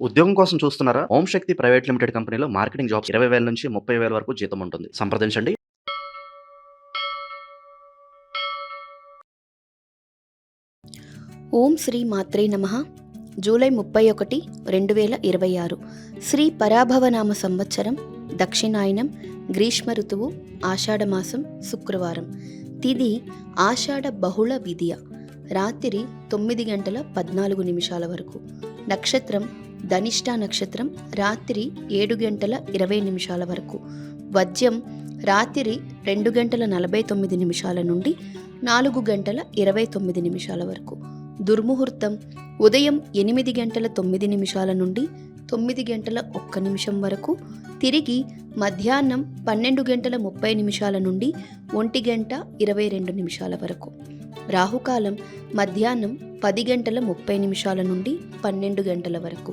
ఉద్యోగం కోసం చూస్తున్నారా? ఓం శక్తి ప్రైవేట్ లిమిటెడ్ కంపెనీలో మార్కెటింగ్ జాబ్స్ 20,000 నుంచి 30,000 వరకు జీతం ఉంటుంది. సంప్రదించండి. ఓం శ్రీ మాత్రే నమః. జూలై 31, 2026 శ్రీ పరాభవనామ సంవత్సరం, దక్షిణాయనం, గ్రీష్మ ఋతువు, ఆషాఢమాసం, శుక్రవారం. తిథి ఆషాఢ బహుళ విదియ. రాత్రి 9 గంటల 14 నిమిషాల వరకు. నక్షత్రం ధనిష్ఠా నక్షత్రం. రాత్రి 7 గంటల 20 నిమిషాల వరకు. వజ్యం రాత్రి 2 గంటల 49 నిమిషాల నుండి 4 గంటల 29 నిమిషాల వరకు. దుర్ముహూర్తం ఉదయం 8 గంటల 9 నిమిషాల నుండి 9 గంటల 1 నిమిషం వరకు. తిరిగి మధ్యాహ్నం 12 గంటల 30 నిమిషాల నుండి 1 గంట 22 నిమిషాల వరకు. రాహుకాలం మధ్యాహ్నం 10 గంటల 30 నిమిషాల నుండి 12 గంటల వరకు.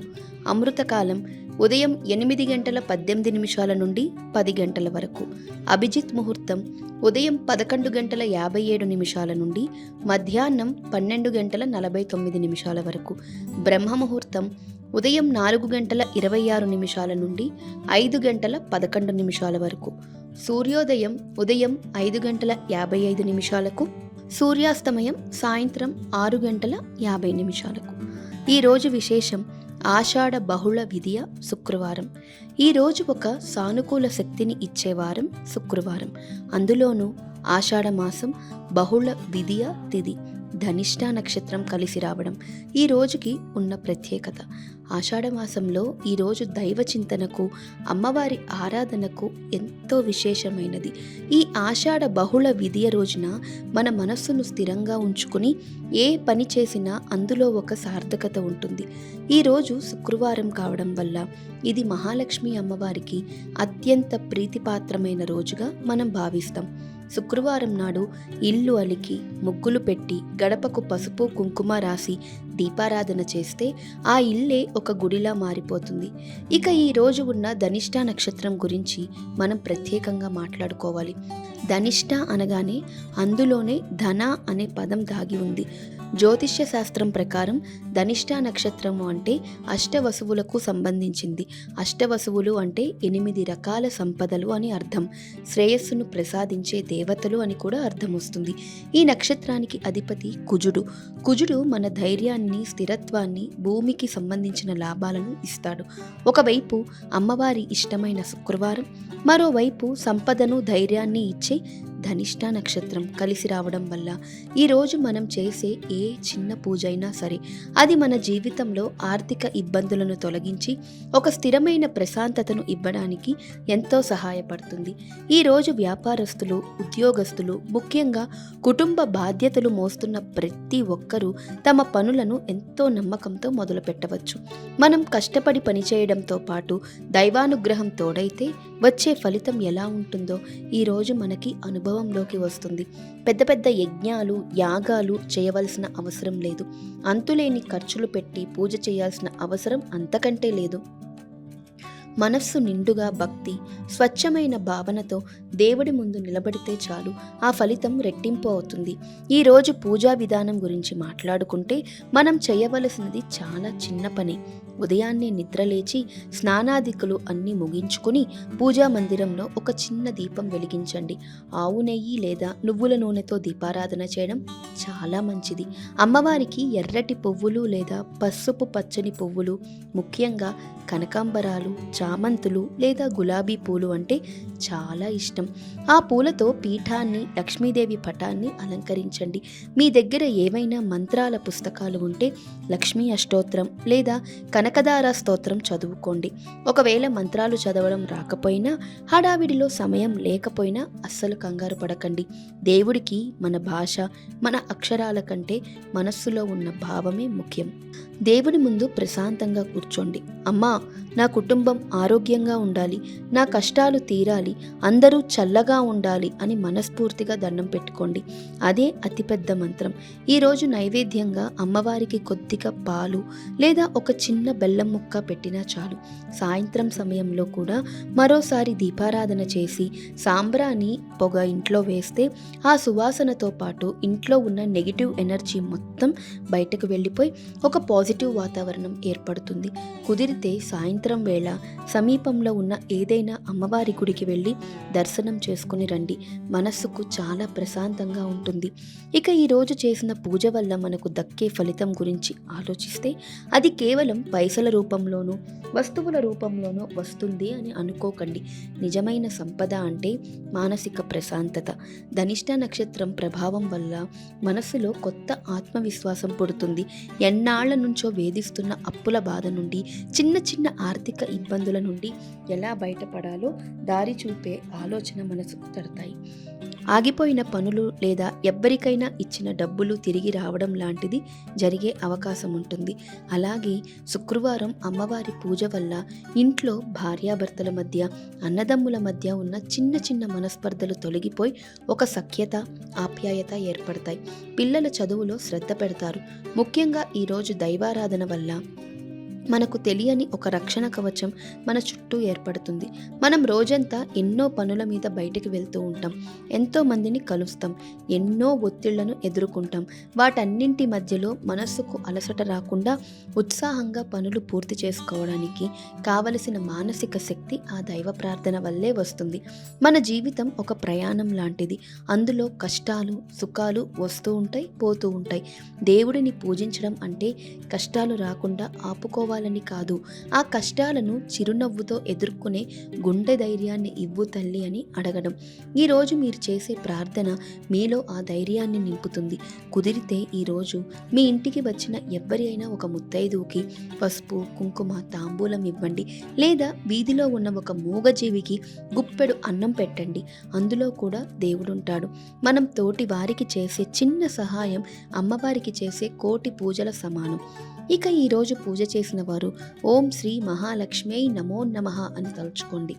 అమృతకాలం ఉదయం 8 గంటల 18 నిమిషాల నుండి 10 గంటల వరకు. అభిజిత్ ముహూర్తం ఉదయం 11 గంటల 57 నిమిషాల నుండి మధ్యాహ్నం 12 గంటల 49 నిమిషాల వరకు. బ్రహ్మ ముహూర్తం ఉదయం 4 గంటల 26 నిమిషాల నుండి 5 గంటల 11 నిమిషాల వరకు. సూర్యోదయం ఉదయం 5 గంటల 55 నిమిషాలకు. సూర్యాస్తమయం సాయంత్రం 6 గంటల 50 నిమిషాలకు. ఈరోజు విశేషం ఆషాఢ బహుళ విదియ, శుక్రవారం. ఈరోజు ఒక సానుకూల శక్తిని ఇచ్చే వారం శుక్రవారం. అందులోనూ ఆషాఢ మాసం బహుళ విదియ తిథి, ధనిష్ఠా నక్షత్రం కలిసి రావడం ఈ రోజుకి ఉన్న ప్రత్యేకత. ఆషాఢమాసంలో ఈరోజు దైవ చింతనకు, అమ్మవారి ఆరాధనకు ఎంతో విశేషమైనది. ఈ ఆషాఢ బహుళ విదియ రోజున మన మనస్సును స్థిరంగా ఉంచుకుని ఏ పని చేసినా అందులో ఒక సార్థకత ఉంటుంది. ఈరోజు శుక్రవారం కావడం వల్ల ఇది మహాలక్ష్మి అమ్మవారికి అత్యంత ప్రీతిపాత్రమైన రోజుగా మనం భావిస్తాం. శుక్రవారం నాడు ఇల్లు అలికి, ముగ్గులు పెట్టి, గడపకు పసుపు కుంకుమ రాసి దీపారాధన చేస్తే ఆ ఇల్లే ఒక గుడిలా మారిపోతుంది. ఇక ఈ రోజు ఉన్న ధనిష్ఠా నక్షత్రం గురించి మనం ప్రత్యేకంగా మాట్లాడుకోవాలి. ధనిష్ఠ అనగానే అందులోనే ధన అనే పదం దాగి ఉంది. జ్యోతిష్య శాస్త్రం ప్రకారం ధనిష్ఠా నక్షత్రము అంటే అష్టవసువులకు సంబంధించింది. అష్టవసువులు అంటే 8 రకాల సంపదలు అని అర్థం. శ్రేయస్సును ప్రసాదించే దేవతలు అని కూడా అర్థం వస్తుంది. ఈ నక్షత్రానికి అధిపతి కుజుడు. కుజుడు మన ధైర్యాన్ని, స్థిరత్వాన్ని, భూమికి సంబంధించిన లాభాలను ఇస్తాడు. ఒకవైపు అమ్మవారి ఇష్టమైన శుక్రవారం, మరోవైపు సంపదను, ధైర్యాన్ని ఇచ్చే ధనిష్ఠా నక్షత్రం కలిసి రావడం వల్ల ఈరోజు మనం చేసే ఏ చిన్న పూజ అయినా సరే అది మన జీవితంలో ఆర్థిక ఇబ్బందులను తొలగించి ఒక స్థిరమైన ప్రశాంతతను ఇవ్వడానికి ఎంతో సహాయపడుతుంది. ఈరోజు వ్యాపారస్తులు, ఉద్యోగస్తులు, ముఖ్యంగా కుటుంబ బాధ్యతలు మోస్తున్న ప్రతి ఒక్కరూ తమ పనులను ఎంతో నమ్మకంతో మొదలు పెట్టవచ్చు. మనం కష్టపడి పనిచేయడంతో పాటు దైవానుగ్రహం తోడైతే వచ్చే ఫలితం ఎలా ఉంటుందో ఈరోజు మనకి అనుభవంలోకి వస్తుంది. పెద్ద పెద్ద యజ్ఞాలు, యాగాలు చేయవలసిన అవసరం లేదు. అంతులేని ఖర్చులు పెట్టి పూజ చేయాల్సిన అవసరం అంతకంటే లేదు. మనస్సు నిండుగా భక్తి, స్వచ్ఛమైన భావనతో దేవుడి ముందు నిలబడితే చాలు, ఆ ఫలితం రెట్టింపు అవుతుంది. ఈరోజు పూజా విధానం గురించి మాట్లాడుకుంటే మనం చేయవలసినది చాలా చిన్న పని. ఉదయాన్నే నిద్రలేచి స్నానాదికులు అన్నీ ముగించుకుని పూజా మందిరంలో ఒక చిన్న దీపం వెలిగించండి. ఆవు నెయ్యి లేదా నువ్వుల నూనెతో దీపారాధన చేయడం చాలా మంచిది. అమ్మవారికి ఎర్రటి పువ్వులు లేదా పసుపు పచ్చని పువ్వులు, ముఖ్యంగా కనకాంబరాలు, చామంతులు లేదా గులాబీ పూలు అంటే చాలా ఇష్టం. ఆ పూలతో పీఠాన్ని, లక్ష్మీదేవి పటాన్ని అలంకరించండి. మీ దగ్గర ఏవైనా మంత్రాల పుస్తకాలు ఉంటే లక్ష్మీ అష్టోత్తరం లేదా కనకదార స్తోత్రం చదువుకోండి. ఒకవేళ మంత్రాలు చదవడం రాకపోయినా, హడావిడిలో సమయం లేకపోయినా అస్సలు కంగారు పడకండి. దేవుడికి మన భాష, మన అక్షరాల కంటే మనస్సులో ఉన్న భావమే ముఖ్యం. దేవుని ముందు ప్రశాంతంగా కూర్చోండి. అమ్మా, నా కుటుంబం ఆరోగ్యంగా ఉండాలి, నా కష్టాలు తీరాలి, అందరూ చల్లగా ఉండాలి అని మనస్ఫూర్తిగా దండం పెట్టుకోండి. అదే అతిపెద్ద మంత్రం. ఈరోజు నైవేద్యంగా అమ్మవారికి కొద్దిగా పాలు లేదా ఒక చిన్న బెల్లం ముక్క పెట్టినా చాలు. సాయంత్రం సమయంలో కూడా మరోసారి దీపారాధన చేసి సాంబ్రాణి పొగ ఇంట్లో వేస్తే ఆ సువాసనతో పాటు ఇంట్లో ఉన్న నెగిటివ్ ఎనర్జీ మొత్తం బయటకు వెళ్ళిపోయి ఒక పాజిటివ్ వాతావరణం ఏర్పడుతుంది. కుదిరితే సాయంత్రం వేళ సమీపంలో ఉన్న ఏదైనా అమ్మవారి గుడికి వెళ్ళి దర్శనం చేసుకుని రండి. మనస్సుకు చాలా ప్రశాంతంగా ఉంటుంది. ఇక ఈరోజు చేసిన పూజ వల్ల మనకు దక్కే ఫలితం గురించి ఆలోచిస్తే అది కేవలం పైసల రూపంలోనూ వస్తువుల రూపంలోనూ వస్తుంది అని అనుకోకండి. నిజమైన సంపద అంటే మానసిక ప్రశాంతత. ధనిష్ట నక్షత్రం ప్రభావం వల్ల మనసులో కొత్త ఆత్మవిశ్వాసం పుడుతుంది. ఎన్నాళ్ల నుంచో వేధిస్తున్న అప్పుల బాధ నుండి, చిన్న చిన్న ఆర్థిక ఇబ్బందుల నుండి ఎలా బయటపడాలో దారి చూపే ఆలోచన మనసుకు తడతాయి. ఆగిపోయిన పనులు లేదా ఎవ్వరికైనా ఇచ్చిన డబ్బులు తిరిగి రావడం లాంటిది జరిగే అవకాశం ఉంటుంది. అలాగే శుక్రవారం అమ్మవారి పూజ వల్ల ఇంట్లో భార్యాభర్తల మధ్య, అన్నదమ్ముల మధ్య ఉన్న చిన్న చిన్న మనస్పర్ధలు తొలగిపోయి ఒక సఖ్యత, ఆప్యాయత ఏర్పడతాయి. పిల్లల చదువులో శ్రద్ధ పెడతారు. ముఖ్యంగా ఈరోజు దైవారాధన వల్ల మనకు తెలియని ఒక రక్షణ కవచం మన చుట్టూ ఏర్పడుతుంది. మనం రోజంతా ఎన్నో పనుల మీద బయటికి వెళ్తూ ఉంటాం, ఎంతో మందిని కలుస్తాం, ఎన్నో ఒత్తిళ్లను ఎదుర్కొంటాం. వాటన్నింటి మధ్యలో మనస్సుకు అలసట రాకుండా ఉత్సాహంగా పనులు పూర్తి చేసుకోవడానికి కావలసిన మానసిక శక్తి ఆ దైవ ప్రార్థన వల్లే వస్తుంది. మన జీవితం ఒక ప్రయాణం లాంటిది. అందులో కష్టాలు, సుఖాలు వస్తూ ఉంటాయి, పోతూ ఉంటాయి. దేవుడిని పూజించడం అంటే కష్టాలు రాకుండా ఆపుకోవాలని కాదు, ఆ కష్టాలను చిరునవ్వుతో ఎదుర్కొనే గుండె ధైర్యాన్ని ఇవ్వు తల్లి అని అడగడం. ఈరోజు మీరు చేసే ప్రార్థన మీలో ఆ ధైర్యాన్ని నింపుతుంది. కుదిరితే ఈరోజు మీ ఇంటికి వచ్చిన ఎవ్వరి అయినా ఒక ముత్తైదువుకి పసుపు, కుంకుమ, తాంబూలం ఇవ్వండి. లేదా వీధిలో ఉన్న ఒక మూగజీవికి గుప్పెడు అన్నం పెట్టండి. అందులో కూడా దేవుడుంటాడు. మనం తోటి వారికి చేసే చిన్న సహాయం అమ్మవారికి చేసే కోటి పూజల సమానం. ఇక ఈరోజు పూజ చేసిన వారు ఓం శ్రీ మహాలక్ష్మీ నమో నమః అని తలుచుకోండి.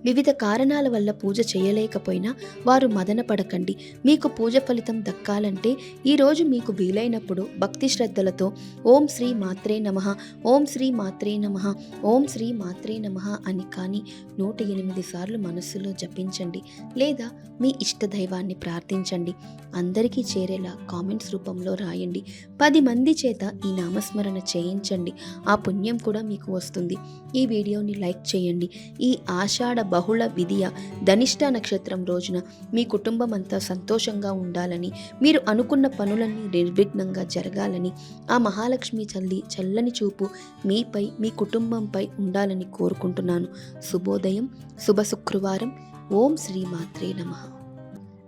వివిధ కారణాల వల్ల పూజ చేయలేకపోయినా వారు మదన పడకండి. మీకు పూజ ఫలితం దక్కాలంటే ఈరోజు మీకు వీలైనప్పుడు భక్తి శ్రద్ధలతో ఓం శ్రీ మాత్రే నమః, ఓం శ్రీ మాత్రే నమః, ఓం శ్రీ మాత్రే నమః అని కానీ 108 సార్లు మనస్సులో జపించండి. లేదా మీ ఇష్ట దైవాన్ని ప్రార్థించండి. అందరికీ చేరేలా కామెంట్స్ రూపంలో రాయండి. 10 మంది చేత ఈ నామస్మరణ చేయించండి. ఆ పుణ్యం కూడా మీకు వస్తుంది. ఈ వీడియోని లైక్ చేయండి. ఈ ఆషాఢ బహుళ విధియ ధనిష్ట నక్షత్రం రోజున మీ కుటుంబం అంతా సంతోషంగా ఉండాలని, మీరు అనుకున్న పనులన్నీ నిర్విఘ్నంగా జరగాలని, ఆ మహాలక్ష్మి తల్లి చల్లని చూపు మీపై, మీ కుటుంబంపై ఉండాలని కోరుకుంటున్నాను. శుభోదయం, శుభ శుక్రవారం. ఓం శ్రీ మాత్రే నమః.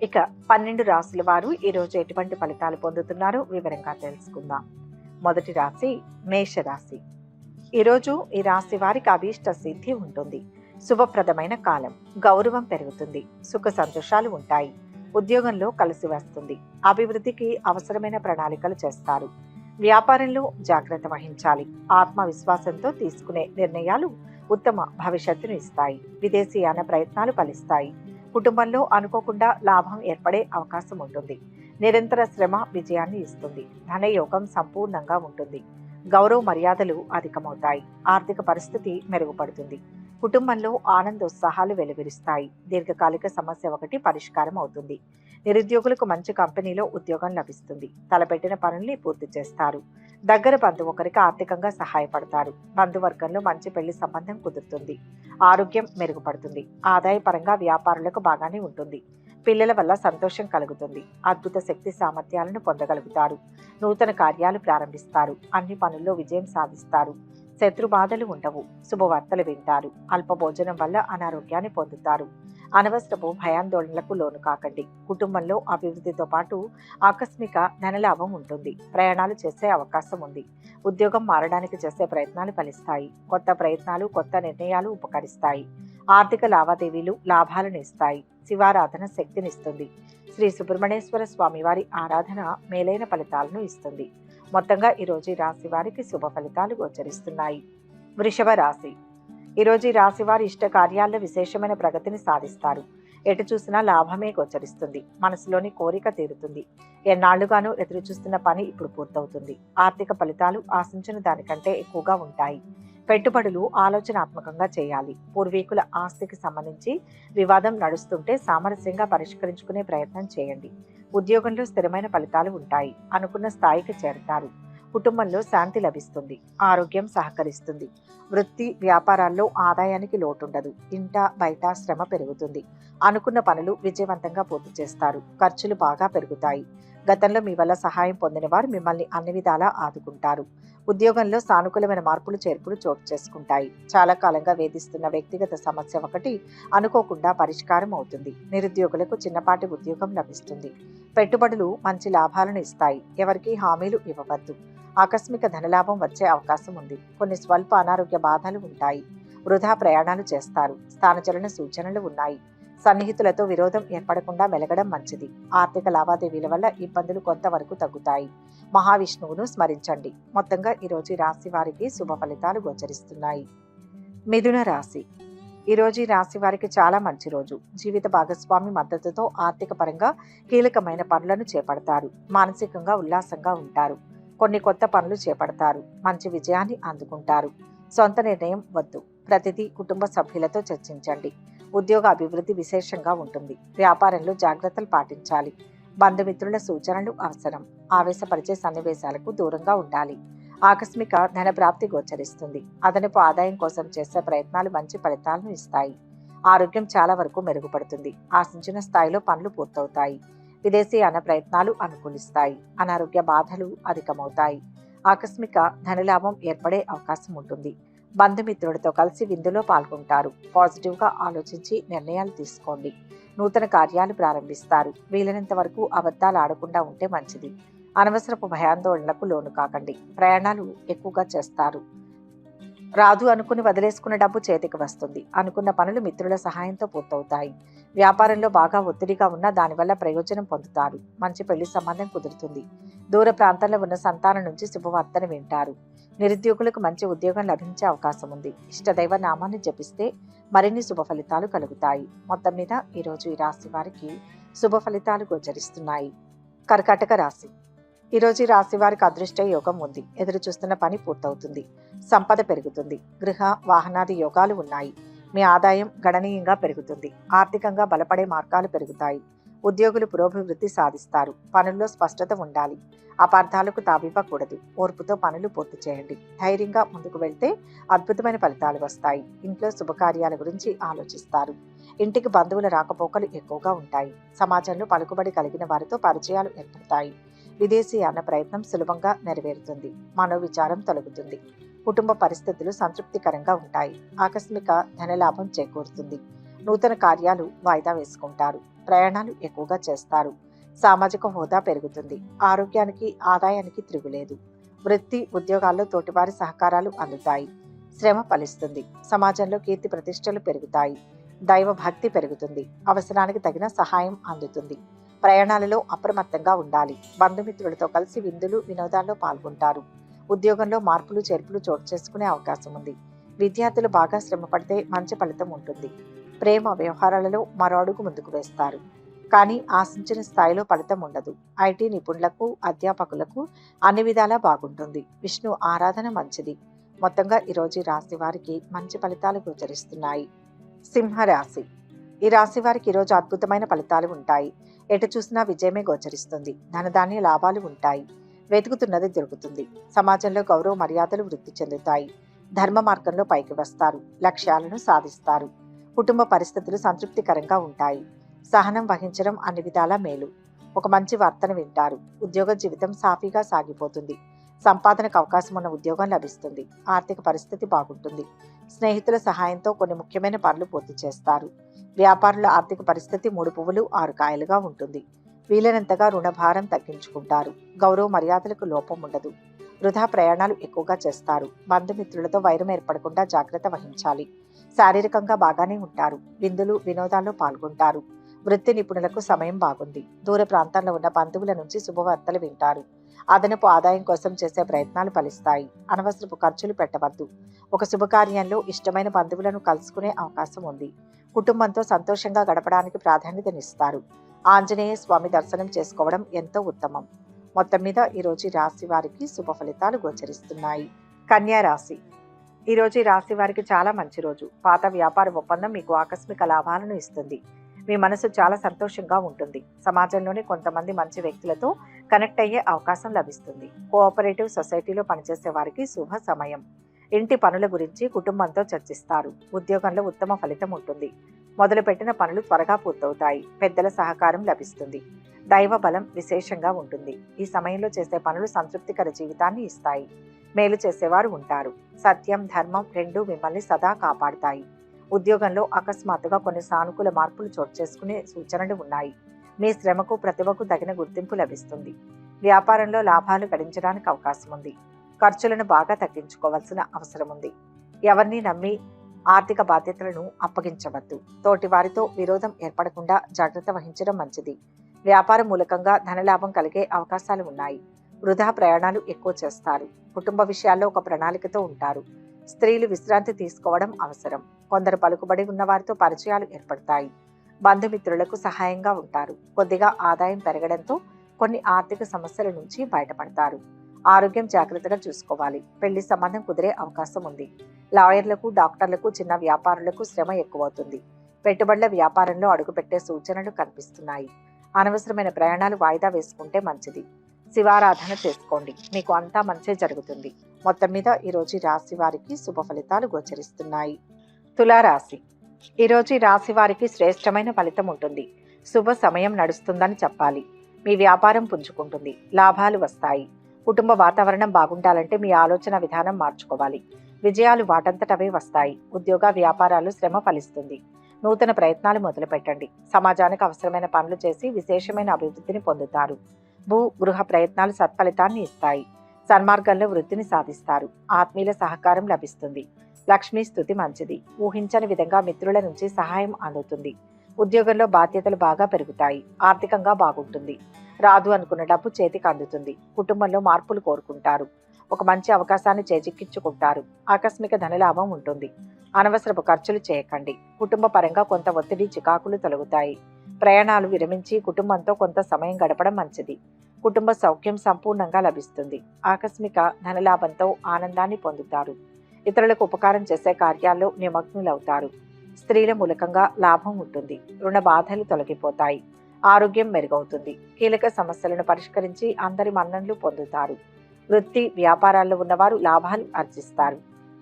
ఇక 12 రాశుల వారు ఈరోజు ఎటువంటి ఫలితాలు పొందుతున్నారో వివరంగా తెలుసుకుందాం. మొదటి రాశి మేషరాశి. ఈరోజు ఈ రాశి వారికి అభీష్ట సిద్ధి ఉంటుంది. శుభప్రదమైన కాలం. గౌరవం పెరుగుతుంది. సుఖ సంతోషాలు ఉంటాయి. ఉద్యోగంలో కలిసి వస్తుంది. అభివృద్ధికి అవసరమైన ప్రణాళికలు చేస్తారు. వ్యాపారంలో జాగ్రత్త వహించాలి. ఆత్మవిశ్వాసంతో తీసుకునే నిర్ణయాలు ఉత్తమ భవిష్యత్తును ఇస్తాయి. విదేశీయాన ప్రయత్నాలు ఫలిస్తాయి. కుటుంబంలో అనుకోకుండా లాభం ఏర్పడే అవకాశం ఉంటుంది. నిరంతర శ్రమ విజయాన్ని ఇస్తుంది. ధనయోగం సంపూర్ణంగా ఉంటుంది. గౌరవ మర్యాదలు అధికమవుతాయి. ఆర్థిక పరిస్థితి మెరుగుపడుతుంది. కుటుంబంలో ఆనందోత్సాహాలు వెలువరిస్తాయి. దీర్ఘకాలిక సమస్య ఒకటి పరిష్కారం అవుతుంది. నిరుద్యోగులకు మంచి కంపెనీలో ఉద్యోగం లభిస్తుంది. తలపెట్టిన పనుల్ని పూర్తి చేస్తారు. దగ్గర బంధువు ఒకరికి ఆర్థికంగా సహాయపడతారు. బంధువర్గంలో మంచి పెళ్లి సంబంధం కుదురుతుంది. ఆరోగ్యం మెరుగుపడుతుంది. ఆదాయపరంగా వ్యాపారులకు బాగానే ఉంటుంది. పిల్లల వల్ల సంతోషం కలుగుతుంది. అద్భుత శక్తి సామర్థ్యాలను పొందగలుగుతారు. నూతన కార్యాలు ప్రారంభిస్తారు. అన్ని పనుల్లో విజయం సాధిస్తారు. శత్రు బాధలు ఉండవు. శుభవార్తలు వింటారు. అల్ప భోజనం వల్ల అనారోగ్యాన్ని పొందుతారు. అనవసరపు భయాందోళనలకు లోను కాకండి. కుటుంబంలో అభివృద్ధితో పాటు ఆకస్మిక ధనలాభం ఉంటుంది. ప్రయాణాలు చేసే అవకాశం ఉంది. ఉద్యోగం మారడానికి చేసే ప్రయత్నాలు ఫలిస్తాయి. కొత్త ప్రయత్నాలు, కొత్త నిర్ణయాలు ఉపకరిస్తాయి. ఆర్థిక లావాదేవీలు లాభాలను ఇస్తాయి. శివారాధన శక్తినిస్తుంది. శ్రీ సుబ్రహ్మణ్యేశ్వర స్వామి వారి ఆరాధన మేలైన ఫలితాలను ఇస్తుంది. మొత్తంగా ఈరోజు రాశి వారికి శుభ ఫలితాలు గోచరిస్తున్నాయి. వృషభ రాశి. ఈరోజు ఈ రాశి వారి ఇష్ట కార్యాల్లో విశేషమైన ప్రగతిని సాధిస్తారు. ఎటు చూసినా లాభమే గోచరిస్తుంది. మనసులోని కోరిక తీరుతుంది. ఎన్నాళ్లుగానూ ఎదురు చూస్తున్న పని ఇప్పుడు పూర్తవుతుంది. ఆర్థిక ఫలితాలు ఆశించిన దానికంటే ఎక్కువగా ఉంటాయి. పెట్టుబడులు ఆలోచనాత్మకంగా చేయాలి. పూర్వీకుల ఆస్తికి సంబంధించి వివాదం నడుస్తుంటే సామరస్యంగా పరిష్కరించుకునే ప్రయత్నం చేయండి. ఉద్యోగంలో స్థిరమైన ఫలితాలు ఉంటాయి. అనుకున్న స్థాయికి చేరతారు. కుటుంబంలో శాంతి లభిస్తుంది. ఆరోగ్యం సహకరిస్తుంది. వృత్తి వ్యాపారాల్లో ఆదాయానికి లోటుండదు. ఇంట బయట శ్రమ పెరుగుతుంది. అనుకున్న పనులు విజయవంతంగా పూర్తి చేస్తారు. ఖర్చులు బాగా పెరుగుతాయి. గతంలో మీ వల్ల సహాయం పొందిన వారు మిమ్మల్ని అన్ని విధాలా ఆదుకుంటారు. ఉద్యోగంలో సానుకూలమైన మార్పులు చేర్పులు చోటు చేసుకుంటాయి. చాలా కాలంగా వేధిస్తున్న వ్యక్తిగత సమస్య ఒకటి అనుకోకుండా పరిష్కారం అవుతుంది. నిరుద్యోగులకు చిన్నపాటి ఉద్యోగం లభిస్తుంది. పెట్టుబడులు మంచి లాభాలను ఇస్తాయి. ఎవరికీ హామీలు ఇవ్వవద్దు. ఆకస్మిక ధనలాభం వచ్చే అవకాశం ఉంది. కొన్ని స్వల్ప అనారోగ్య బాధలు ఉంటాయి. వృధా ప్రయాణాలు చేస్తారు. స్థానచలన సూచనలు ఉన్నాయి. సన్నిహితులతో విరోధం ఏర్పడకుండా మెలగడం మంచిది. ఆర్థిక లావాదేవీల వల్ల ఇబ్బందులు కొంతవరకు తగ్గుతాయి. మహావిష్ణువును స్మరించండి. మొత్తంగా ఈరోజు ఈ రాశి వారికి శుభ ఫలితాలు గోచరిస్తున్నాయి. మిథున రాశి. ఈరోజు ఈ రాశి వారికి చాలా మంచి రోజు. జీవిత భాగస్వామి మద్దతుతో ఆర్థిక పరంగా కీలకమైన పనులను చేపడతారు. మానసికంగా ఉల్లాసంగా ఉంటారు. కొన్ని కొత్త పనులు చేపడతారు. మంచి విజయాన్ని అందుకుంటారు. సొంత నిర్ణయం వద్దు. ప్రతిదీ కుటుంబ సభ్యులతో చర్చించండి. ఉద్యోగ అభివృద్ధి విశేషంగా ఉంటుంది. వ్యాపారంలో జాగ్రత్తలు పాటించాలి. బంధుమిత్రుల సూచనలు అవసరం. ఆవేశపరిచే సన్నివేశాలకు దూరంగా ఉండాలి. ఆకస్మిక ధన ప్రాప్తి గోచరిస్తుంది. అదనపు ఆదాయం కోసం చేసే ప్రయత్నాలు మంచి ఫలితాలను ఇస్తాయి. ఆరోగ్యం చాలా వరకు మెరుగుపడుతుంది. ఆశించిన స్థాయిలో పనులు పూర్తవుతాయి. విదేశీయాన ప్రయత్నాలు అనుకూలిస్తాయి. అనారోగ్య బాధలు అధికమవుతాయి. ఆకస్మిక ధనలాభం ఏర్పడే అవకాశం ఉంటుంది. బంధుమిత్రులతో కలిసి విందులో పాల్గొంటారు. పాజిటివ్గా ఆలోచించి నిర్ణయాలు తీసుకోండి. నూతన కార్యాలు ప్రారంభిస్తారు. వీలైనంత వరకు అబద్ధాలు ఆడకుండా ఉంటే మంచిది. అనవసరపు భయాందోళనలకు లోను కాకండి. ప్రయాణాలు ఎక్కువగా చేస్తారు. రాదు అనుకుని వదిలేసుకున్న డబ్బు చేతికి వస్తుంది. అనుకున్న పనులు మిత్రుల సహాయంతో పూర్తవుతాయి. వ్యాపారంలో బాగా ఒత్తిడిగా ఉన్నా దానివల్ల ప్రయోజనం పొందుతారు. మంచి పెళ్లి సంబంధం కుదురుతుంది. దూర ప్రాంతాల్లో ఉన్న సంతానం నుంచి శుభవార్తను వింటారు. నిరుద్యోగులకు మంచి ఉద్యోగం లభించే అవకాశం ఉంది. ఇష్టదైవ నామాన్ని జపిస్తే మరిన్ని శుభ ఫలితాలు కలుగుతాయి. మొత్తం మీద ఈరోజు ఈ రాశి వారికి శుభ ఫలితాలు గోచరిస్తున్నాయి. కర్కాటక రాశి. ఈరోజు ఈ రాశి వారికి అదృష్ట యోగం ఉంది. ఎదురు చూస్తున్న పని పూర్తవుతుంది. సంపద పెరుగుతుంది. గృహ వాహనాది యోగాలు ఉన్నాయి. మీ ఆదాయం గణనీయంగా పెరుగుతుంది. ఆర్థికంగా బలపడే మార్గాలు పెరుగుతాయి. ఉద్యోగులు పురోభివృద్ధి సాధిస్తారు. పనుల్లో స్పష్టత ఉండాలి. అపార్థాలకు తావివ్వకూడదు. ఓర్పుతో పనులు పూర్తి చేయండి. ధైర్యంగా ముందుకు వెళ్తే అద్భుతమైన ఫలితాలు వస్తాయి. ఇంట్లో శుభకార్యాల గురించి ఆలోచిస్తారు. ఇంటికి బంధువుల రాకపోకలు ఎక్కువగా ఉంటాయి. సమాజంలో పలుకుబడి కలిగిన వారితో పరిచయాలు ఏర్పడతాయి. విదేశీయాన ప్రయత్నం సులభంగా నెరవేరుతుంది. మనోవిచారం తొలగుతుంది. కుటుంబ పరిస్థితులు సంతృప్తికరంగా ఉంటాయి. ఆకస్మిక ధనలాభం చేకూరుతుంది. నూతన కార్యాలు వాయిదా వేసుకుంటారు. ప్రయాణాలు ఎక్కువగా చేస్తారు. సామాజిక హోదా పెరుగుతుంది. ఆరోగ్యానికి ఆదాయానికి తిరుగులేదు. వృత్తి ఉద్యోగాల్లో తోటివారి సహకారాలు అందుతాయి. శ్రమ ఫలిస్తుంది. సమాజంలో కీర్తి ప్రతిష్టలు పెరుగుతాయి. దైవ భక్తి పెరుగుతుంది. అవసరానికి తగిన సహాయం అందుతుంది. ప్రయాణాలలో అప్రమత్తంగా ఉండాలి. బంధుమిత్రులతో కలిసి విందులు వినోదాల్లో పాల్గొంటారు. ఉద్యోగంలో మార్పులు చేర్పులు చోటు చేసుకునే అవకాశం ఉంది. విద్యార్థులు బాగా శ్రమ పడితే మంచి ఫలితం ఉంటుంది. ప్రేమ వ్యవహారాలలో మరో అడుగు ముందుకు వేస్తారు. కానీ ఆశించిన స్థాయిలో ఫలితం ఉండదు. ఐటీ నిపుణులకు అధ్యాపకులకు అన్ని విధాలా బాగుంటుంది. విష్ణు ఆరాధన మంచిది. మొత్తంగా ఈరోజు రాశి వారికి మంచి ఫలితాలు గోచరిస్తున్నాయి. సింహరాశి. ఈ రాశి వారికి ఈరోజు అద్భుతమైన ఫలితాలు ఉంటాయి. ఎటు చూసినా విజయమే గోచరిస్తుంది. ధనధాన్య లాభాలు ఉంటాయి. వెతుకుతున్నది దొరుకుతుంది. సమాజంలో గౌరవ మర్యాదలు వృద్ధి చెందుతాయి. ధర్మ మార్గంలో పైకి వస్తారు. లక్ష్యాలను సాధిస్తారు. కుటుంబ పరిస్థితులు సంతృప్తికరంగా ఉంటాయి. సహనం వహించడం అన్ని విధాలా మేలు. ఒక మంచి వార్తను వింటారు. ఉద్యోగ జీవితం సాఫీగా సాగిపోతుంది. సంపాదనకు అవకాశం ఉన్న ఉద్యోగం లభిస్తుంది. ఆర్థిక పరిస్థితి బాగుంటుంది. స్నేహితుల సహాయంతో కొన్ని ముఖ్యమైన పనులు పూర్తి చేస్తారు. వ్యాపారుల ఆర్థిక పరిస్థితి 3 పువ్వులు 6 కాయలుగా ఉంటుంది. వీలైనంతగా రుణభారం తగ్గించుకుంటారు. గౌరవ మర్యాదలకు లోపం ఉండదు. వృధా ప్రయాణాలు ఎక్కువగా చేస్తారు. బంధుమిత్రులతో వైరం ఏర్పడకుండా జాగ్రత్త వహించాలి. శారీరకంగా బాగానే ఉంటారు. విందులు వినోదాల్లో పాల్గొంటారు. వృత్తి నిపుణులకు సమయం బాగుంది. దూర ప్రాంతాల్లో ఉన్న బంధువుల నుంచి శుభవార్తలు వింటారు. అదనపు ఆదాయం కోసం చేసే ప్రయత్నాలు ఫలిస్తాయి. అనవసరపు ఖర్చులు పెట్టవద్దు. ఒక శుభకార్యంలో ఇష్టమైన బంధువులను కలుసుకునే అవకాశం ఉంది. కుటుంబంతో సంతోషంగా గడపడానికి ప్రాధాన్యతనిస్తారు. ఆంజనేయ స్వామి దర్శనం చేసుకోవడం ఎంతో ఉత్తమం. మొత్తం మీద ఈరోజు ఈ రాశి వారికి శుభ ఫలితాలు గోచరిస్తున్నాయి. కన్యా రాశి. ఈరోజు ఈ రాశి వారికి చాలా మంచి రోజు. పాత వ్యాపార ఒప్పందం మీకు ఆకస్మిక లాభాలను ఇస్తుంది. మీ మనసు చాలా సంతోషంగా ఉంటుంది. సమాజంలోని కొంతమంది మంచి వ్యక్తులతో కనెక్ట్ అయ్యే అవకాశం లభిస్తుంది. కోఆపరేటివ్ సొసైటీలో పనిచేసే వారికి శుభ సమయం. ఇంటి పనుల గురించి కుటుంబంతో చర్చిస్తారు. ఉద్యోగంలో ఉత్తమ ఫలితం ఉంటుంది. మొదలుపెట్టిన పనులు త్వరగా పూర్తవుతాయి. పెద్దల సహకారం లభిస్తుంది. దైవ బలం విశేషంగా ఉంటుంది. ఈ సమయంలో చేసే పనులు సంతృప్తికర జీవితాన్ని ఇస్తాయి. మేలు చేసేవారు ఉంటారు. సత్యం, ధర్మం రెండూ మిమ్మల్ని సదా కాపాడుతాయి. ఉద్యోగంలో అకస్మాత్తుగా కొన్ని సానుకూల మార్పులు చోటు చేసుకునే సూచనలు ఉన్నాయి. మీ శ్రమకు, ప్రతిభకు తగిన గుర్తింపు లభిస్తుంది. వ్యాపారంలో లాభాలు గడించడానికి అవకాశం ఉంది. ఖర్చులను బాగా తగ్గించుకోవాల్సిన అవసరం ఉంది. ఎవరిని నమ్మి ఆర్థిక బాధ్యతలను అప్పగించవద్దు. తోటి వారితో విరోధం ఏర్పడకుండా జాగ్రత్త వహించడం మంచిది. వ్యాపారం మూలకంగా ధనలాభం కలిగే అవకాశాలు ఉన్నాయి. వృధా ప్రయాణాలు ఎక్కువ చేస్తారు. కుటుంబ విషయాల్లో ఒక ప్రణాళికతో ఉంటారు. స్త్రీలు విశ్రాంతి తీసుకోవడం అవసరం. కొందరు పలుకుబడి ఉన్న వారితో పరిచయాలు ఏర్పడతాయి. బంధుమిత్రులకు సహాయంగా ఉంటారు. కొద్దిగా ఆదాయం పెరగడంతో కొన్ని ఆర్థిక సమస్యల నుంచి బయటపడతారు. ఆరోగ్యం జాగ్రత్తగా చూసుకోవాలి. పెళ్లి సంబంధం కుదిరే అవకాశం ఉంది. లాయర్లకు, డాక్టర్లకు, చిన్న వ్యాపారులకు శ్రమ ఎక్కువవుతుంది. పెట్టుబడుల వ్యాపారంలో అడుగుపెట్టే సూచనలు కనిపిస్తున్నాయి. అనవసరమైన ప్రయాణాలు వాయిదా వేసుకుంటే మంచిది. శివారాధన చేసుకోండి. మీకు అంతా మంచి జరుగుతుంది. మొత్తం మీద ఈరోజు ఈ రాశి వారికి శుభ ఫలితాలు గోచరిస్తున్నాయి. తులారాశి. ఈరోజు ఈ రాశి వారికి శ్రేష్టమైన ఫలితం ఉంటుంది. శుభ సమయం నడుస్తుందని చెప్పాలి. మీ వ్యాపారం పుంజుకుంటుంది. లాభాలు వస్తాయి. కుటుంబ వాతావరణం బాగుండాలంటే మీ ఆలోచన విధానం మార్చుకోవాలి. విజయాలు వాటంతటవే వస్తాయి. ఉద్యోగ వ్యాపారాలు శ్రమ ఫలిస్తుంది. నూతన ప్రయత్నాలు మొదలు పెట్టండి. సమాజానికి అవసరమైన పనులు చేసి విశేషమైన అభివృద్ధిని పొందుతారు. భూ గృహ ప్రయత్నాలు సత్ఫలితాన్ని ఇస్తాయి. సన్మార్గంలో వృద్ధిని సాధిస్తారు. ఆత్మీయుల సహకారం లభిస్తుంది. లక్ష్మీ స్తుతి మంచిది. ఊహించని విధంగా మిత్రుల నుంచి సహాయం అందుతుంది. ఉద్యోగంలో బాధ్యతలు బాగా పెరుగుతాయి. ఆర్థికంగా బాగుంటుంది. రాదు అనుకున్న డబ్బు చేతికి అందుతుంది. కుటుంబంలో మార్పులు కోరుకుంటారు. ఒక మంచి అవకాశాన్ని చేజిక్కించుకుంటారు. ఆకస్మిక ధనలాభం ఉంటుంది. అనవసరపు ఖర్చులు చేయకండి. కుటుంబ పరంగా కొంత ఒత్తిడి, చికాకులు తొలగుతాయి. ప్రయాణాలు విరమించి కుటుంబంతో కొంత సమయం గడపడం మంచిది. కుటుంబ సౌఖ్యం సంపూర్ణంగా లభిస్తుంది. ఆకస్మిక ధనలాభంతో ఆనందాన్ని పొందుతారు. ఇతరులకు ఉపకారం చేసే కార్యాల్లో నిమగ్నులవుతారు. స్త్రీల మూలకంగా లాభం ఉంటుంది. రుణ బాధలు తొలగిపోతాయి. ఆరోగ్యం మెరుగవుతుంది. కీలక సమస్యలను పరిష్కరించి అందరి మన్ననలు పొందుతారు. వృత్తి వ్యాపారాల్లో ఉన్నవారు లాభాలు ఆర్జిస్తారు.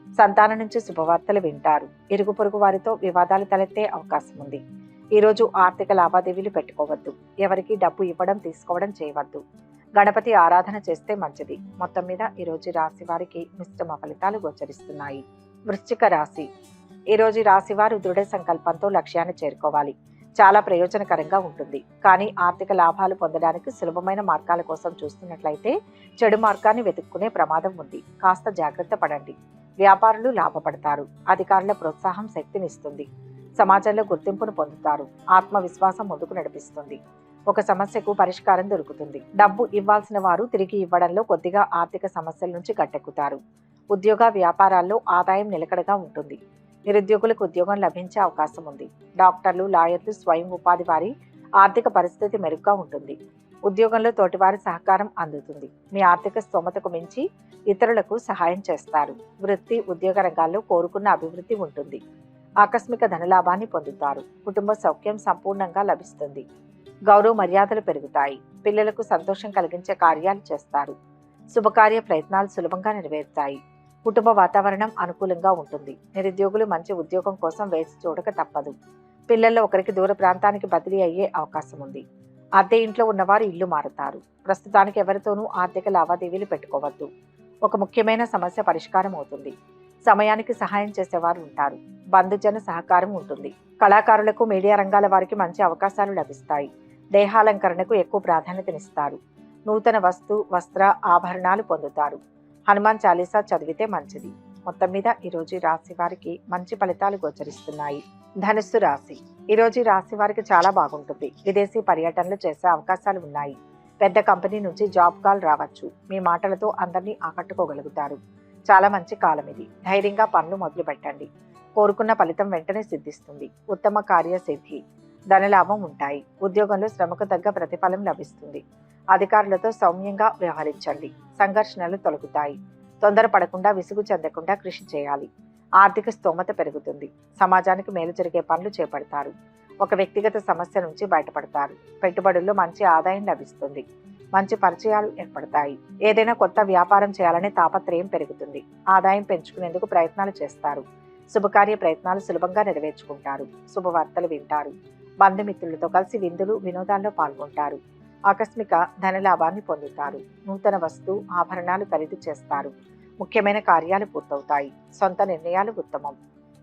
సంతానం నుంచి శుభవార్తలు వింటారు. ఇరుగు పొరుగు వారితో వివాదాలు తలెత్తే అవకాశం ఉంది. ఈరోజు ఆర్థిక లావాదేవీలు పెట్టుకోవద్దు. ఎవరికి డబ్బు ఇవ్వడం తీసుకోవడం చేయవద్దు. గణపతి ఆరాధన చేస్తే మంచిది. మొత్తం మీద ఈరోజు రాశి వారికి మిశ్రమ ఫలితాలు గోచరిస్తున్నాయి. వృశ్చిక రాశి. ఈరోజు రాశి వారు దృఢ సంకల్పంతో లక్ష్యాన్ని చేరుకోవాలి. చాలా ప్రయోజనకరంగా ఉంటుంది. కానీ ఆర్థిక లాభాలు పొందడానికి సులభమైన మార్గాల కోసం చూస్తున్నట్లయితే చెడు మార్గాన్ని వెతుక్కునే ప్రమాదం ఉంది. కాస్త జాగ్రత్త పడండి. వ్యాపారులు లాభపడతారు. అధికారుల ప్రోత్సాహం శక్తినిస్తుంది. సమాజంలో గుర్తింపును పొందుతారు. ఆత్మవిశ్వాసం ముందుకు నడిపిస్తుంది. ఒక సమస్యకు పరిష్కారం దొరుకుతుంది. డబ్బు ఇవ్వాల్సిన వారు తిరిగి ఇవ్వడంలో కొద్దిగా ఆర్థిక సమస్యల నుంచి గట్టెక్కుతారు. ఉద్యోగ వ్యాపారాల్లో ఆదాయం నిలకడగా ఉంటుంది. నిరుద్యోగులకు ఉద్యోగం లభించే అవకాశం ఉంది. డాక్టర్లు, లాయర్లు, స్వయం ఉపాధి వారి ఆర్థిక పరిస్థితి మెరుగ్గా ఉంటుంది. ఉద్యోగంలో తోటివారి సహకారం అందుతుంది. మీ ఆర్థిక స్తోమతకు మించి ఇతరులకు సహాయం చేస్తారు. వృత్తి ఉద్యోగ రంగాల్లో కోరుకున్న అభివృద్ధి ఉంటుంది. ఆకస్మిక ధనలాభాన్ని పొందుతారు. కుటుంబ సౌఖ్యం సంపూర్ణంగా లభిస్తుంది. గౌరవ మర్యాదలు పెరుగుతాయి. పిల్లలకు సంతోషం కలిగించే కార్యాలు చేస్తారు. శుభకార్య ప్రయత్నాలు సులభంగా నెరవేరుతాయి. కుటుంబ వాతావరణం అనుకూలంగా ఉంటుంది. నిరుద్యోగులు మంచి ఉద్యోగం కోసం వేచి చూడక తప్పదు. పిల్లల్లో ఒకరికి దూర ప్రాంతానికి బదిలీ అయ్యే అవకాశం ఉంది. అద్దె ఇంట్లో ఉన్నవారు ఇల్లు మారుతారు. ప్రస్తుతానికి ఎవరితోనూ ఆర్థిక లావాదేవీలు పెట్టుకోవద్దు. ఒక ముఖ్యమైన సమస్య పరిష్కారం అవుతుంది. సమయానికి సహాయం చేసేవారు ఉంటారు. బంధుజన సహకారం ఉంటుంది. కళాకారులకు, మీడియా రంగాల వారికి మంచి అవకాశాలు లభిస్తాయి. దేహాలంకరణకు ఎక్కువ ప్రాధాన్యతనిస్తారు. నూతన వస్త్ర ఆభరణాలు పొందుతారు. హనుమాన్ చాలీసా చదివితే మంచిది. మొత్తం మీద ఈరోజు ఈ రాశి వారికి మంచి ఫలితాలు గోచరిస్తున్నాయి. ధనుస్సు రాశి. ఈరోజు ఈ రాశి వారికి చాలా బాగుంటుంది. విదేశీ పర్యటనలు చేసే అవకాశాలు ఉన్నాయి. పెద్ద కంపెనీ నుంచి జాబ్ కాల్ రావచ్చు. మీ మాటలతో అందరినీ ఆకట్టుకోగలుగుతారు. చాలా మంచి కాలం ఇది. ధైర్యంగా పనులు మొదలు పెట్టండి. కోరుకున్న ఫలితం వెంటనే సిద్ధిస్తుంది. ఉత్తమ కార్యసిద్ధి, ధనలాభం ఉంటాయి. ఉద్యోగంలో శ్రమకు తగ్గ ప్రతిఫలం లభిస్తుంది. అధికారులతో సౌమ్యంగా వ్యవహరించండి. సంఘర్షణలు తొలగుతాయి. తొందరపడకుండా, విసుగు చెందకుండా కృషి చేయాలి. ఆర్థిక స్తోమత పెరుగుతుంది. సమాజానికి మేలు జరిగే పనులు చేపడతారు. ఒక వ్యక్తిగత సమస్య నుంచి బయటపడతారు. పెట్టుబడుల్లో మంచి ఆదాయం లభిస్తుంది. మంచి పరిచయాలు ఏర్పడతాయి. ఏదైనా కొత్త వ్యాపారం చేయాలనే తాపత్రయం పెరుగుతుంది. ఆదాయం పెంచుకునేందుకు ప్రయత్నాలు చేస్తారు. శుభకార్య ప్రయత్నాలు సులభంగా నెరవేర్చుకుంటారు. శుభవార్తలు వింటారు. బంధుమిత్రులతో కలిసి విందులు, వినోదాల్లో పాల్గొంటారు. ఆకస్మిక ధనలాభాన్ని పొందుతారు. నూతన వస్తు ఆభరణాలు ఖరీదు చేస్తారు. ముఖ్యమైన కార్యాలు పూర్తవుతాయి. సొంత నిర్ణయాలు ఉత్తమం.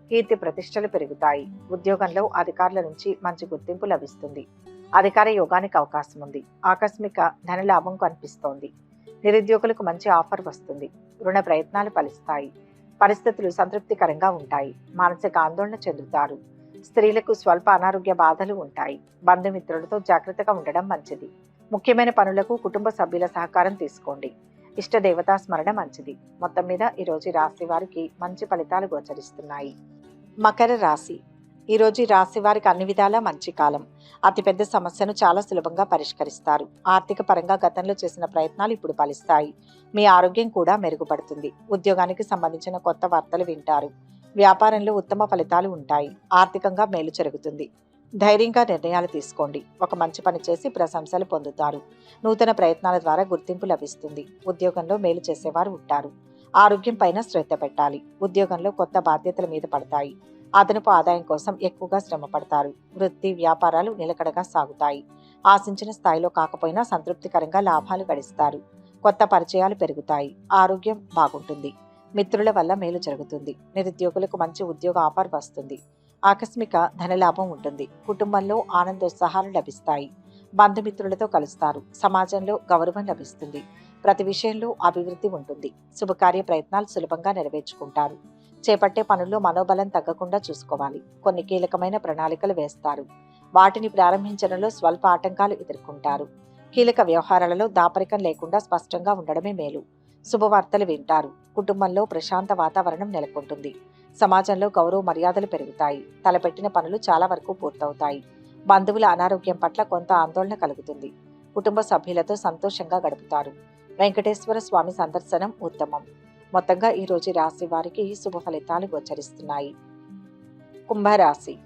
కీర్తి ప్రతిష్టలు పెరుగుతాయి. ఉద్యోగంలో అధికారుల నుంచి మంచి గుర్తింపు లభిస్తుంది. అధికార యోగానికి అవకాశం ఉంది. ఆకస్మిక ధనలాభం కనిపిస్తోంది. నిరుద్యోగులకు మంచి ఆఫర్ వస్తుంది. రుణ ప్రయత్నాలు ఫలిస్తాయి. పరిస్థితులు సంతృప్తికరంగా ఉంటాయి. మానసిక ఆందోళన చెందుతారు. స్త్రీలకు స్వల్ప అనారోగ్య బాధలు ఉంటాయి. బంధుమిత్రులతో జాగ్రత్తగా ఉండడం మంచిది. ముఖ్యమైన పనులకు కుటుంబ సభ్యుల సహకారం తీసుకోండి. ఇష్ట దేవతా స్మరణ మంచిది. మొత్తం మీద ఈరోజు రాశి వారికి మంచి ఫలితాలు గోచరిస్తున్నాయి. మకర రాశి. ఈరోజు ఈ రాశి వారికి అన్ని విధాలా మంచి కాలం. అతిపెద్ద సమస్యను చాలా సులభంగా పరిష్కరిస్తారు. ఆర్థిక పరంగా గతంలో చేసిన ప్రయత్నాలు ఇప్పుడు ఫలిస్తాయి. మీ ఆరోగ్యం కూడా మెరుగుపడుతుంది. ఉద్యోగానికి సంబంధించిన కొత్త వార్తలు వింటారు. వ్యాపారంలో ఉత్తమ ఫలితాలు ఉంటాయి. ఆర్థికంగా మేలు జరుగుతుంది. ధైర్యంగా నిర్ణయాలు తీసుకోండి. ఒక మంచి పని చేసి ప్రశంసలు పొందుతారు. నూతన ప్రయత్నాల ద్వారా గుర్తింపు లభిస్తుంది. ఉద్యోగంలో మేలు చేసేవారు ఉంటారు. ఆరోగ్యం పైన శ్రద్ధ పెట్టాలి. ఉద్యోగంలో కొత్త బాధ్యతల మీద పడతాయి. అదనపు ఆదాయం కోసం ఎక్కువగా శ్రమ పడతారు. వృత్తి, వ్యాపారాలు నిలకడగా సాగుతాయి. ఆశించిన స్థాయిలో కాకపోయినా సంతృప్తికరంగా లాభాలు గడిస్తారు. కొత్త పరిచయాలు పెరుగుతాయి. ఆరోగ్యం బాగుంటుంది. మిత్రుల వల్ల మేలు జరుగుతుంది. నిరుద్యోగులకు మంచి ఉద్యోగ ఆఫర్ వస్తుంది. ఆకస్మిక ధనలాభం ఉంటుంది. కుటుంబంలో ఆనందోత్సాహాలు లభిస్తాయి. బంధుమిత్రులతో కలుస్తారు. సమాజంలో గౌరవం లభిస్తుంది. ప్రతి విషయంలో అభివృద్ధి ఉంటుంది. శుభకార్య ప్రయత్నాలు సులభంగా నెరవేర్చుకుంటారు. చేపట్టే పనుల్లో మనోబలం తగ్గకుండా చూసుకోవాలి. కొన్ని కీలకమైన ప్రణాళికలు వేస్తారు. వాటిని ప్రారంభించడంలో స్వల్ప ఆటంకాలు ఎదుర్కొంటారు. కీలక వ్యవహారాలలో దాపరికం లేకుండా స్పష్టంగా ఉండడమే మేలు. శుభవార్తలు వింటారు. కుటుంబంలో ప్రశాంత వాతావరణం నెలకొంటుంది. సమాజంలో గౌరవ మర్యాదలు పెరుగుతాయి. తలపెట్టిన పనులు చాలా వరకు పూర్తవుతాయి. బంధువుల అనారోగ్యం పట్ల కొంత ఆందోళన కలుగుతుంది. కుటుంబ సభ్యులతో సంతోషంగా గడుపుతారు. వెంకటేశ్వర స్వామి సందర్శనం ఉత్తమం. మొత్తంగా ఈ రోజు రాశి వారికి శుభ ఫలితాలు గోచరిస్తున్నాయి. కుంభరాశి.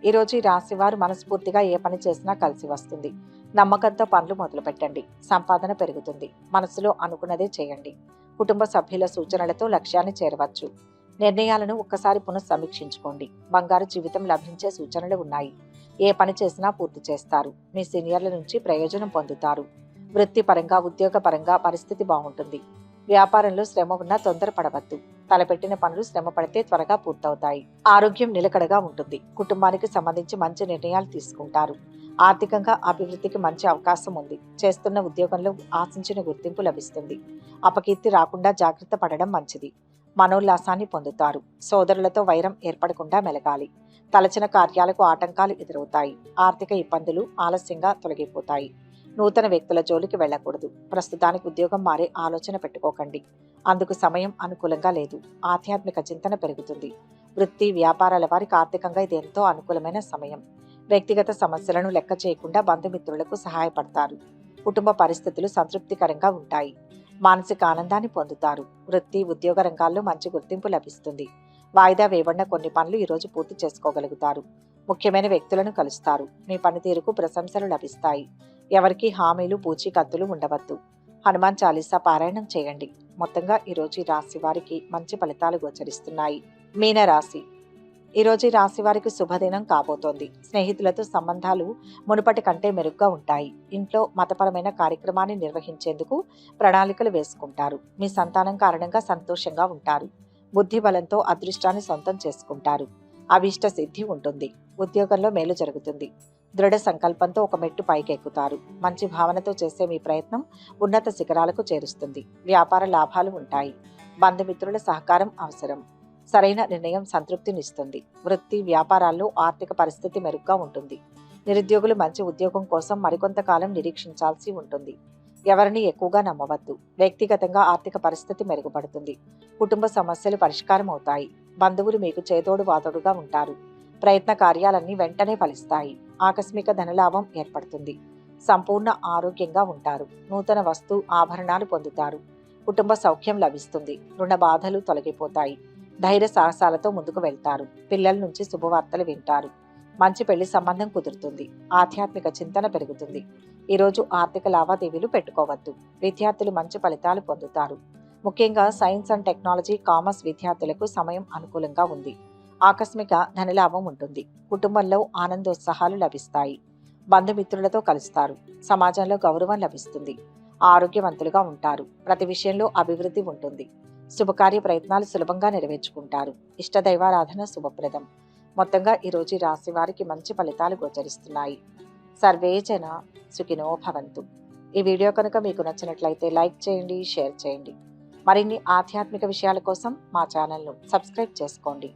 ఈరోజు ఈ రాశి వారు మనస్ఫూర్తిగా ఏ పని చేసినా కలిసి వస్తుంది. నమ్మకంతో పనులు మొదలు పెట్టండి. సంపాదన పెరుగుతుంది. మనసులో అనుకున్నదే చేయండి. కుటుంబ సభ్యుల సూచనలతో లక్ష్యాన్ని చేరవచ్చు. నిర్ణయాలను ఒక్కసారి పునఃసమీక్షించుకోండి. బంగారు జీవితం లభించే సూచనలు ఉన్నాయి. ఏ పని చేసినా పూర్తి చేస్తారు. మీ సీనియర్ల నుంచి ప్రయోజనం పొందుతారు. వృత్తిపరంగా, ఉద్యోగపరంగా పరిస్థితి బాగుంటుంది. వ్యాపారంలో శ్రమ ఉన్నా తొందరపడవద్దు. తలపెట్టిన పనులు శ్రమ పడితే త్వరగా పూర్తవుతాయి. ఆరోగ్యం నిలకడగా ఉంటుంది. కుటుంబానికి సంబంధించి మంచి నిర్ణయాలు తీసుకుంటారు. ఆర్థికంగా అభివృద్ధికి మంచి అవకాశం ఉంది. చేస్తున్న ఉద్యోగంలో ఆశించిన గుర్తింపు లభిస్తుంది. అపకీర్తి రాకుండా జాగ్రత్త పడడం మంచిది. మనోల్లాసాన్ని పొందుతారు. సోదరులతో వైరం ఏర్పడకుండా మెలగాలి. తలచిన కార్యాలకు ఆటంకాలు ఎదురవుతాయి. ఆర్థిక ఇబ్బందులు ఆలస్యంగా తొలగిపోతాయి. నూతన వ్యక్తుల జోలికి వెళ్ళకూడదు. ప్రస్తుతానికి ఉద్యోగం మారే ఆలోచన పెట్టుకోకండి. అందుకు సమయం అనుకూలంగా లేదు. ఆధ్యాత్మిక చింతన పెరుగుతుంది. వృత్తి, వ్యాపారాల వారికి ఆర్థికంగా ఇది ఎంతో అనుకూలమైన సమయం. వ్యక్తిగత సమస్యలను లెక్క చేయకుండా బంధుమిత్రులకు సహాయపడతారు. కుటుంబ పరిస్థితులు సంతృప్తికరంగా ఉంటాయి. మానసిక ఆనందాన్ని పొందుతారు. వృత్తి, ఉద్యోగ రంగాల్లో మంచి గుర్తింపు లభిస్తుంది. వాయిదా వేయబడిన కొన్ని పనులు ఈరోజు పూర్తి చేసుకోగలుగుతారు. ముఖ్యమైన వ్యక్తులను కలుస్తారు. మీ పనితీరుకు ప్రశంసలు లభిస్తాయి. ఎవరికి హామీలు, పూచీకత్తులు ఉండవద్దు. హనుమాన్ చాలీసా పారాయణం చేయండి. మొత్తంగా ఈరోజు ఈ రాశి వారికి మంచి ఫలితాలు గోచరిస్తున్నాయి. మీనరాశి. ఈరోజు ఈ రాశి వారికి శుభదినం కాబోతోంది. స్నేహితులతో సంబంధాలు మునుపటి కంటే మెరుగ్గా ఉంటాయి. ఇంట్లో మతపరమైన కార్యక్రమాన్ని నిర్వహించేందుకు ప్రణాళికలు వేసుకుంటారు. మీ సంతానం కారణంగా సంతోషంగా ఉంటారు. బుద్ధి బలంతో అదృష్టాన్ని సొంతం చేసుకుంటారు. అభీష్ట సిద్ధి ఉంటుంది. ఉద్యోగంలో మేలు జరుగుతుంది. దృఢ సంకల్పంతో ఒక మెట్టు పైకెక్కుతారు. మంచి భావనతో చేసే మీ ప్రయత్నం ఉన్నత శిఖరాలకు చేరుస్తుంది. వ్యాపార లాభాలు ఉంటాయి. బంధుమిత్రుల సహకారం అవసరం. సరైన నిర్ణయం సంతృప్తినిస్తుంది. వృత్తి వ్యాపారాల్లో ఆర్థిక పరిస్థితి మెరుగ్గా ఉంటుంది. నిరుద్యోగులు మంచి ఉద్యోగం కోసం మరికొంతకాలం నిరీక్షించాల్సి ఉంటుంది. ఎవరిని ఎక్కువగా నమ్మవద్దు. వ్యక్తిగతంగా ఆర్థిక పరిస్థితి మెరుగుపడుతుంది. కుటుంబ సమస్యలు పరిష్కారం అవుతాయి. బంధువులు మీకు చేదోడు వాదోడుగా ఉంటారు. ప్రయత్న కార్యాలన్నీ వెంటనే ఫలిస్తాయి. ఆకస్మిక ధనలాభం ఏర్పడుతుంది. సంపూర్ణ ఆరోగ్యంగా ఉంటారు. నూతన వస్తు ఆభరణాలు పొందుతారు. కుటుంబ సౌఖ్యం లభిస్తుంది. రుణ బాధలు తొలగిపోతాయి. ధైర్య సాహసాలతో ముందుకు వెళ్తారు. పిల్లల నుంచి శుభవార్తలు వింటారు. మంచి పెళ్లి సంబంధం కుదురుతుంది. ఆధ్యాత్మిక చింతన పెరుగుతుంది. ఈరోజు ఆర్థిక లావాదేవీలు పెట్టుకోవద్దు. విద్యార్థులు మంచి ఫలితాలు పొందుతారు. ముఖ్యంగా సైన్స్ అండ్ టెక్నాలజీ, కామర్స్ విద్యార్థులకు సమయం అనుకూలంగా ఉంది. ఆకస్మిక ధనలాభం ఉంటుంది. కుటుంబంలో ఆనందోత్సాహాలు లభిస్తాయి. బంధుమిత్రులతో కలుస్తారు. సమాజంలో గౌరవం లభిస్తుంది. ఆరోగ్యవంతులుగా ఉంటారు. ప్రతి విషయంలో అభివృద్ధి ఉంటుంది. శుభకార్య ప్రయత్నాలు సులభంగా నెరవేర్చుకుంటారు. ఇష్టదైవారాధన శుభప్రదం. మొత్తంగా ఈరోజు ఈ రాశి వారికి మంచి ఫలితాలు గోచరిస్తున్నాయి. సర్వే జన సుఖినో భవంతు. ఈ వీడియో కనుక మీకు నచ్చినట్లయితే లైక్ చేయండి, షేర్ చేయండి. మరిన్ని ఆధ్యాత్మిక విషయాల కోసం మా ఛానల్ను సబ్స్క్రైబ్ చేసుకోండి.